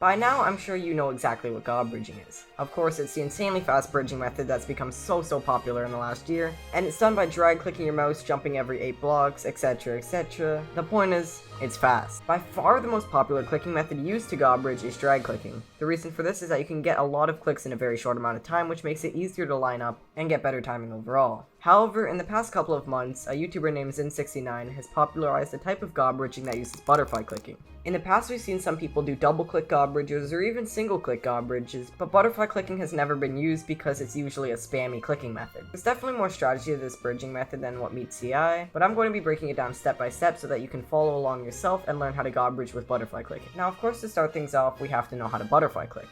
By now, I'm sure you know exactly what godbridging is. Of course, it's the insanely fast bridging method that's become so popular in the last year, and it's done by drag-clicking your mouse, jumping every 8 blocks, etc, etc. The point is, it's fast. By far the most popular clicking method used to godbridge is drag clicking. The reason for this is that you can get a lot of clicks in a very short amount of time, which makes it easier to line up and get better timing overall. However, in the past couple of months, a YouTuber named Xin69 has popularized a type of godbridging that uses butterfly clicking. In the past, we've seen some people do double-click godbridges or even single-click godbridges, but butterfly clicking has never been used because it's usually a spammy clicking method. There's definitely more strategy to this bridging method than what meets the eye, but I'm going to be breaking it down step by step so that you can follow along yourself and learn how to godbridge with butterfly clicking. Now, of course, to start things off, we have to know how to butterfly click.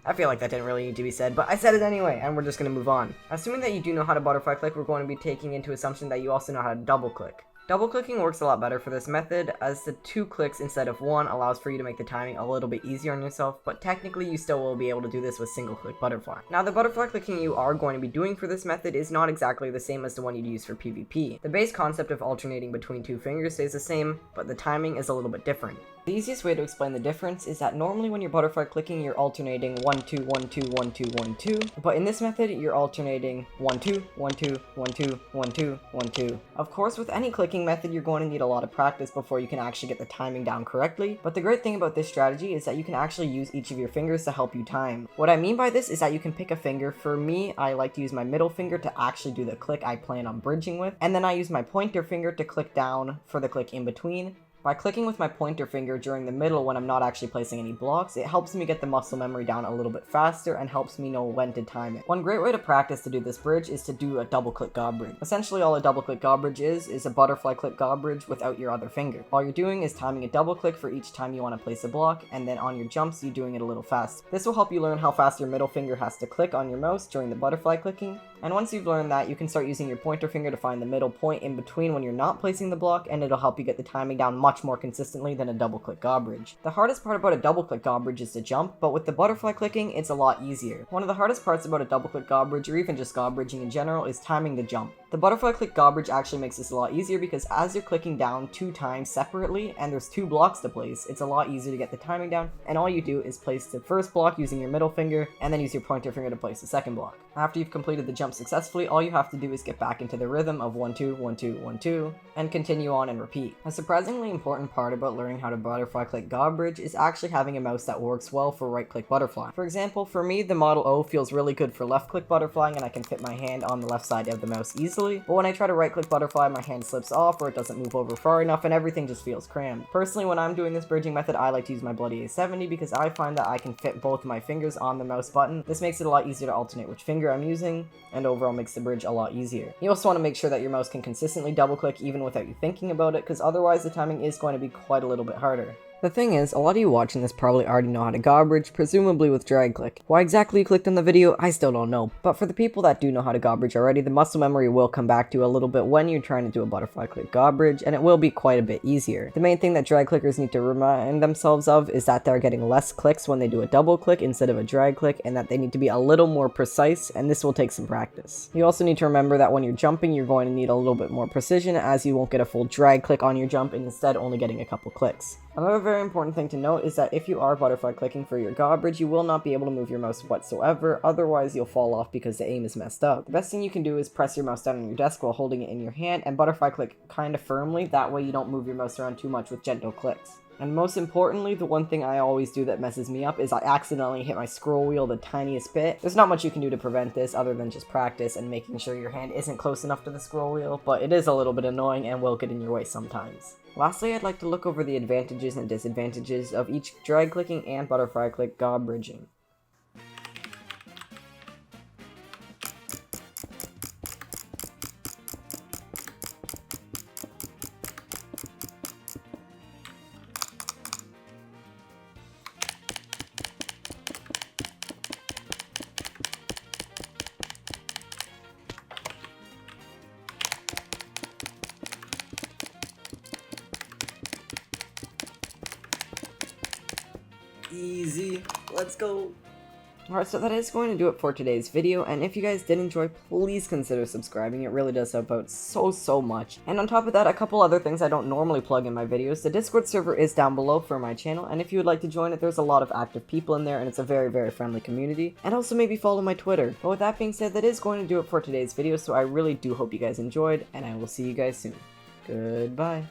I feel like that didn't really need to be said, but I said it anyway, and we're just going to move on. Assuming that you do know how to butterfly click, we're going to be taking into assumption that you also know how to double click. Double clicking works a lot better for this method, as the 2 clicks instead of 1 allows for you to make the timing a little bit easier on yourself, but technically you still will be able to do this with single click butterfly. Now, the butterfly clicking you are going to be doing for this method is not exactly the same as the one you'd use for PvP. The base concept of alternating between 2 fingers stays the same, but the timing is a little bit different. The easiest way to explain the difference is that normally when you're butterfly clicking, you're alternating 1 2 1 2 1 2 1 2, but in this method you're alternating 1 2 1 2 1 2 1 2 1 2. Of course, with any clicking method you're going to need a lot of practice before you can actually get the timing down correctly, but the great thing about this strategy is that you can actually use each of your fingers to help you time. What I mean by this is that you can pick a finger. For me, I like to use my middle finger to actually do the click I plan on bridging with, and then I use my pointer finger to click down for the click in between. By clicking with my pointer finger during the middle when I'm not actually placing any blocks, it helps me get the muscle memory down a little bit faster and helps me know when to time it. One great way to practice to do this bridge is to do a double click godbridge. Essentially all a double click godbridge is a butterfly click godbridge without your other finger. All you're doing is timing a double click for each time you want to place a block, and then on your jumps you're doing it a little faster. This will help you learn how fast your middle finger has to click on your mouse during the butterfly clicking, and once you've learned that, you can start using your pointer finger to find the middle point in between when you're not placing the block, and it'll help you get the timing down much more consistently than a double click godbridge. The hardest part about a double click godbridge is to jump, but with the butterfly clicking, it's a lot easier. One of the hardest parts about a double click godbridge, or even just godbridging in general, is timing the jump. The butterfly click godbridge actually makes this a lot easier because as you're clicking down 2 times separately and there's 2 blocks to place, it's a lot easier to get the timing down, and all you do is place the first block using your middle finger and then use your pointer finger to place the second block. After you've completed the jump successfully, all you have to do is get back into the rhythm of 1 2 1 2 1 2 and continue on and repeat. A surprisingly important part about learning how to butterfly click godbridge is actually having a mouse that works well for right click butterfly. For example, for me the Model O feels really good for left click butterflying and I can fit my hand on the left side of the mouse easily, but when I try to right click butterfly my hand slips off or it doesn't move over far enough and everything just feels crammed. Personally, when I'm doing this bridging method, I like to use my bloody A70 because I find that I can fit both my fingers on the mouse button. This makes it a lot easier to alternate which finger I'm using and overall makes the bridge a lot easier. You also want to make sure that your mouse can consistently double click even without you thinking about it, because otherwise the timing is going to be quite a little bit harder. The thing is, a lot of you watching this probably already know how to godbridge, presumably with drag click. Why exactly you clicked on the video, I still don't know. But for the people that do know how to godbridge already, the muscle memory will come back to you a little bit when you're trying to do a butterfly click godbridge, and it will be quite a bit easier. The main thing that drag clickers need to remind themselves of is that they're getting less clicks when they do a double click instead of a drag click, and that they need to be a little more precise, and this will take some practice. You also need to remember that when you're jumping, you're going to need a little bit more precision, as you won't get a full drag click on your jump and instead only getting a couple clicks. Another very important thing to note is that if you are butterfly clicking for your godbridge, you will not be able to move your mouse whatsoever, otherwise you'll fall off because the aim is messed up. The best thing you can do is press your mouse down on your desk while holding it in your hand and butterfly click kind of firmly, that way you don't move your mouse around too much with gentle clicks. And most importantly, the one thing I always do that messes me up is I accidentally hit my scroll wheel the tiniest bit. There's not much you can do to prevent this other than just practice and making sure your hand isn't close enough to the scroll wheel, but it is a little bit annoying and will get in your way sometimes. Lastly, I'd like to look over the advantages and disadvantages of each drag clicking and butterfly click godbridging. Easy, let's go. Alright, so that is going to do it for today's video, and if you guys did enjoy, please consider subscribing. It really does help out so much. And on top of that, a couple other things I don't normally plug in my videos. The Discord server is down below for my channel, and if you would like to join it, there's a lot of active people in there, and it's a very friendly community. And also maybe follow my Twitter. But with that being said, that is going to do it for today's video, so I really do hope you guys enjoyed, and I will see you guys soon. Goodbye.